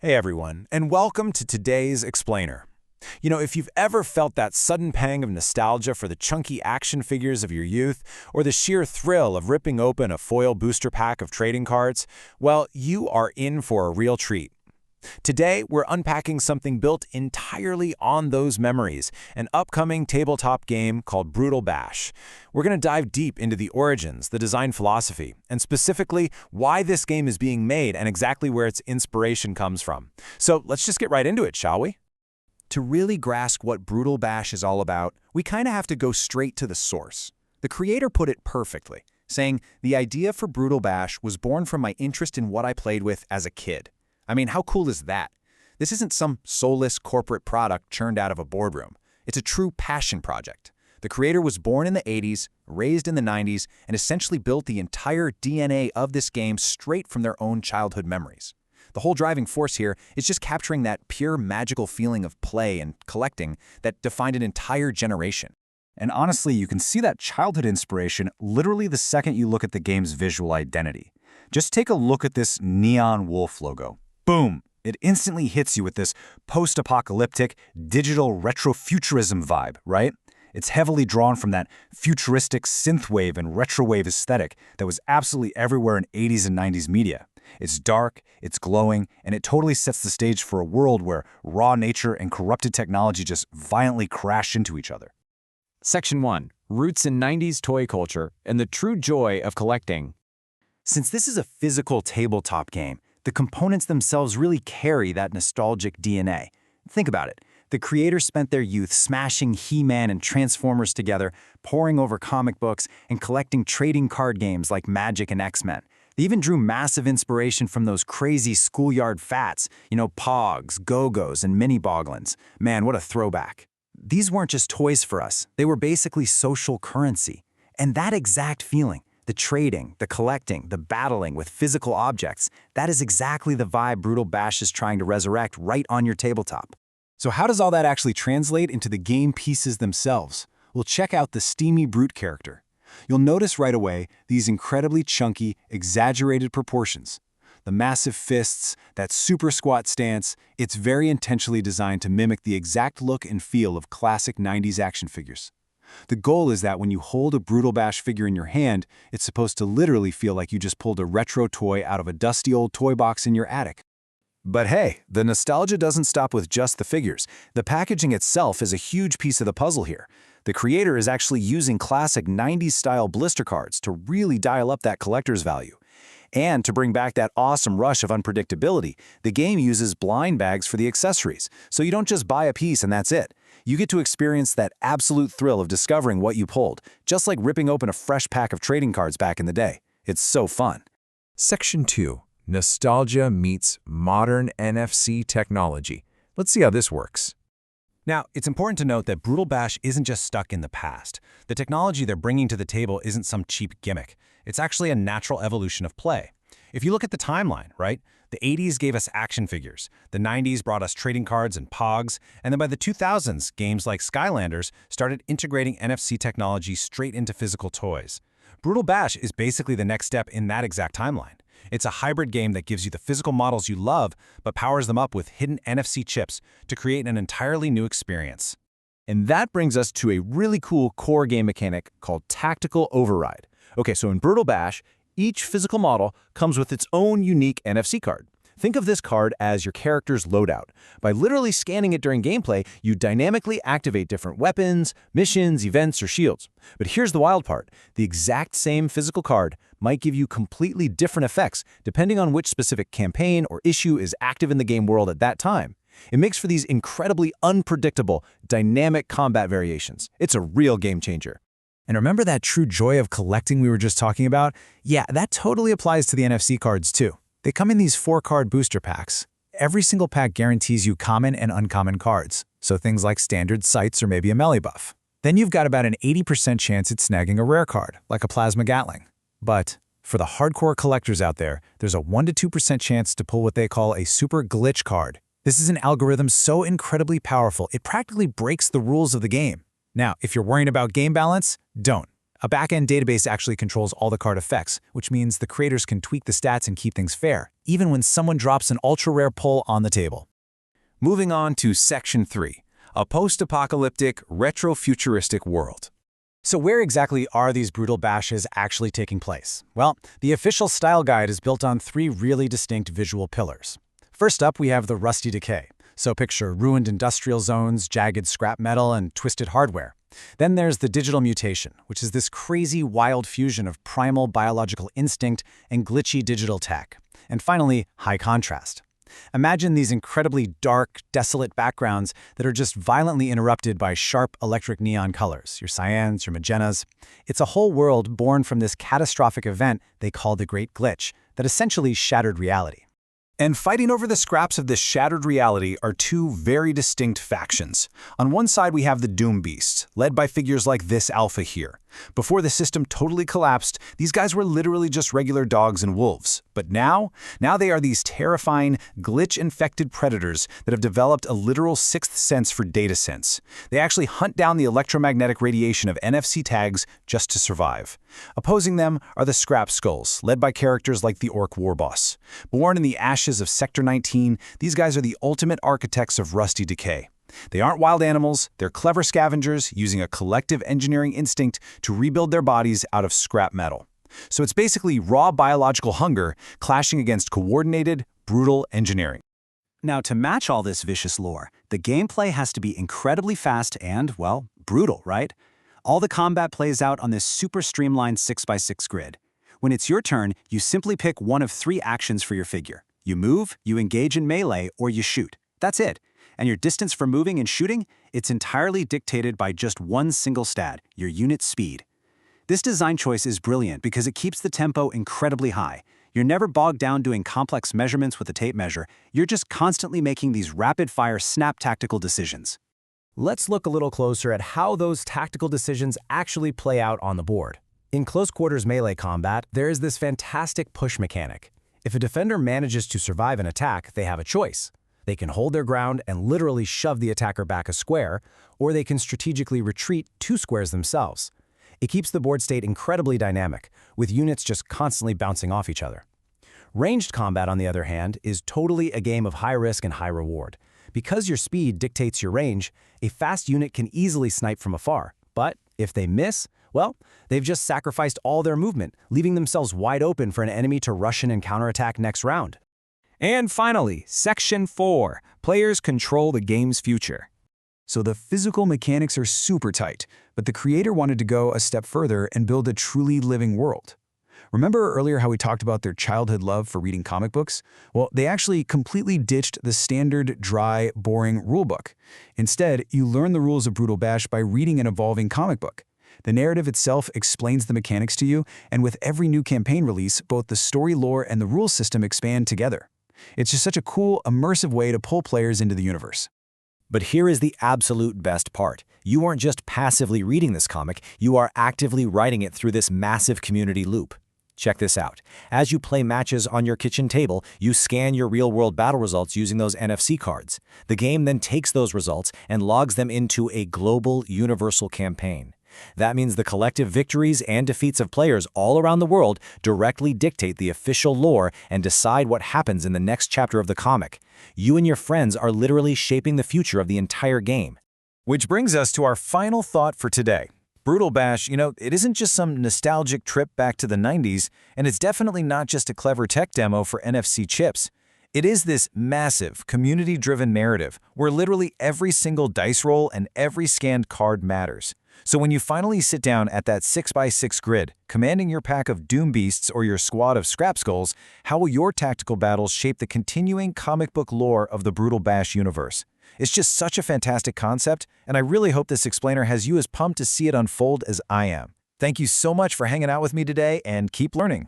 Hey everyone, and welcome to today's Explainer. You know, if you've ever felt that sudden pang of nostalgia for the chunky action figures of your youth, or the sheer thrill of ripping open a foil booster pack of trading cards, well, you are in for a real treat. Today, we're unpacking something built entirely on those memories, an upcoming tabletop game called Brutal Bash. We're going to dive deep into the origins, the design philosophy, and specifically why this game is being made and exactly where its inspiration comes from. So let's just get right into it, shall we? To really grasp what Brutal Bash is all about, we kind of have to go straight to the source. The creator put it perfectly, saying, "The idea for Brutal Bash was born from my interest in what I played with as a kid." I mean, how cool is that? This isn't some soulless corporate product churned out of a boardroom. It's a true passion project. The creator was born in the 80s, raised in the 90s, and essentially built the entire DNA of this game straight from their own childhood memories. The whole driving force here is just capturing that pure magical feeling of play and collecting that defined an entire generation. And honestly, you can see that childhood inspiration literally the second you look at the game's visual identity. Just take a look at this neon wolf logo. Boom! It instantly hits you with this post-apocalyptic, digital retrofuturism vibe, right? It's heavily drawn from that futuristic synthwave and retrowave aesthetic that was absolutely everywhere in 80s and 90s media. It's dark, it's glowing, and it totally sets the stage for a world where raw nature and corrupted technology just violently crash into each other. Section 1. Roots in 90s toy culture and the true joy of collecting. Since this is a physical tabletop game, the components themselves really carry that nostalgic DNA. Think about it. The creators spent their youth smashing He-Man and Transformers together, poring over comic books, and collecting trading card games like Magic and X-Men. They even drew massive inspiration from those crazy schoolyard fats, Pogs, Go-Go's, and Mini-Boglins. Man, what a throwback. These weren't just toys for us. They were basically social currency. And that exact feeling, the trading, the collecting, the battling with physical objects, that is exactly the vibe Brutal Bash is trying to resurrect right on your tabletop. So how does all that actually translate into the game pieces themselves? Well, check out the Steamy Brute character. You'll notice right away these incredibly chunky, exaggerated proportions. The massive fists, that super squat stance, it's very intentionally designed to mimic the exact look and feel of classic 90s action figures. The goal is that when you hold a Brutal Bash figure in your hand, it's supposed to literally feel like you just pulled a retro toy out of a dusty old toy box in your attic. But hey, the nostalgia doesn't stop with just the figures. The packaging itself is a huge piece of the puzzle here. The creator is actually using classic 90s-style blister cards to really dial up that collector's value. And to bring back that awesome rush of unpredictability, the game uses blind bags for the accessories, so you don't just buy a piece and that's it. You get to experience that absolute thrill of discovering what you pulled, just like ripping open a fresh pack of trading cards back in the day. It's so fun. Section 2. Nostalgia meets modern NFC technology. Let's see how this works. Now, it's important to note that Brutal Bash isn't just stuck in the past. The technology they're bringing to the table isn't some cheap gimmick. It's actually a natural evolution of play. If you look at the timeline, right? The 80s gave us action figures, the 90s brought us trading cards and Pogs, and then by the 2000s, games like Skylanders started integrating NFC technology straight into physical toys. Brutal Bash is basically the next step in that exact timeline. It's a hybrid game that gives you the physical models you love, but powers them up with hidden NFC chips to create an entirely new experience. And that brings us to a really cool core game mechanic called Tactical Override. Okay, so in Brutal Bash, each physical model comes with its own unique NFC card. Think of this card as your character's loadout. By literally scanning it during gameplay, you dynamically activate different weapons, missions, events, or shields. But here's the wild part. The exact same physical card might give you completely different effects depending on which specific campaign or issue is active in the game world at that time. It makes for these incredibly unpredictable, dynamic combat variations. It's a real game changer. And remember that true joy of collecting we were just talking about? Yeah, that totally applies to the NFC cards too. They come in these 4-card booster packs. Every single pack guarantees you common and uncommon cards, so things like standard sights or maybe a melee buff. Then you've got about an 80% chance at snagging a rare card, like a plasma gatling. But for the hardcore collectors out there, there's a 1 to 2% chance to pull what they call a super glitch card. This is an algorithm so incredibly powerful, it practically breaks the rules of the game. Now, if you're worrying about game balance, don't. A back-end database actually controls all the card effects, which means the creators can tweak the stats and keep things fair, even when someone drops an ultra-rare pull on the table. Moving on to Section 3, a post-apocalyptic, retro-futuristic world. So where exactly are these brutal bashes actually taking place? Well, the official style guide is built on 3 really distinct visual pillars. First up, we have the rusty decay. So picture ruined industrial zones, jagged scrap metal, and twisted hardware. Then there's the digital mutation, which is this crazy, wild fusion of primal biological instinct and glitchy digital tech. And finally, high contrast. Imagine these incredibly dark, desolate backgrounds that are just violently interrupted by sharp electric neon colors, your cyans, your magentas. It's a whole world born from this catastrophic event they call the Great Glitch that essentially shattered reality. And fighting over the scraps of this shattered reality are 2 very distinct factions. On one side, we have the Doombeasts, led by figures like this alpha here. Before the system totally collapsed, these guys were literally just regular dogs and wolves. But now they are these terrifying, glitch-infected predators that have developed a literal 6th sense for data sense. They actually hunt down the electromagnetic radiation of NFC tags just to survive. Opposing them are the Scrapskulls, led by characters like the Orc Warboss. Born in the ashes of Sector 19, these guys are the ultimate architects of rusty decay. They aren't wild animals, they're clever scavengers using a collective engineering instinct to rebuild their bodies out of scrap metal. So it's basically raw biological hunger clashing against coordinated, brutal engineering. Now, to match all this vicious lore, the gameplay has to be incredibly fast and, well, brutal, right? All the combat plays out on this super streamlined 6x6 grid. When it's your turn, you simply pick one of 3 actions for your figure. You move, you engage in melee, or you shoot. That's it. And your distance for moving and shooting, it's entirely dictated by just one single stat, your unit's speed. This design choice is brilliant because it keeps the tempo incredibly high. You're never bogged down doing complex measurements with a tape measure. You're just constantly making these rapid-fire snap tactical decisions. Let's look a little closer at how those tactical decisions actually play out on the board. In close quarters melee combat, there is this fantastic push mechanic. If a defender manages to survive an attack, they have a choice. They can hold their ground and literally shove the attacker back a square, or they can strategically retreat 2 squares themselves. It keeps the board state incredibly dynamic, with units just constantly bouncing off each other. Ranged combat, on the other hand, is totally a game of high risk and high reward. Because your speed dictates your range, a fast unit can easily snipe from afar. But if they miss, well, they've just sacrificed all their movement, leaving themselves wide open for an enemy to rush in and counterattack next round. And finally, Section 4, players control the game's future. So the physical mechanics are super tight, but the creator wanted to go a step further and build a truly living world. Remember earlier how we talked about their childhood love for reading comic books? Well, they actually completely ditched the standard, dry, boring rulebook. Instead, you learn the rules of Brutal Bash by reading an evolving comic book. The narrative itself explains the mechanics to you, and with every new campaign release, both the story lore and the rules system expand together. It's just such a cool, immersive way to pull players into the universe. But here is the absolute best part. You aren't just passively reading this comic, you are actively writing it through this massive community loop. Check this out. As you play matches on your kitchen table, you scan your real-world battle results using those NFC cards. The game then takes those results and logs them into a global, universal campaign. That means the collective victories and defeats of players all around the world directly dictate the official lore and decide what happens in the next chapter of the comic. You and your friends are literally shaping the future of the entire game. Which brings us to our final thought for today. Brutal Bash, it isn't just some nostalgic trip back to the 90s, and it's definitely not just a clever tech demo for NFC chips. It is this massive, community-driven narrative where literally every single dice roll and every scanned card matters. So when you finally sit down at that 6x6 grid, commanding your pack of Doombeasts or your squad of Scrapskulls, how will your tactical battles shape the continuing comic book lore of the Brutal Bash universe? It's just such a fantastic concept, and I really hope this explainer has you as pumped to see it unfold as I am. Thank you so much for hanging out with me today, and keep learning.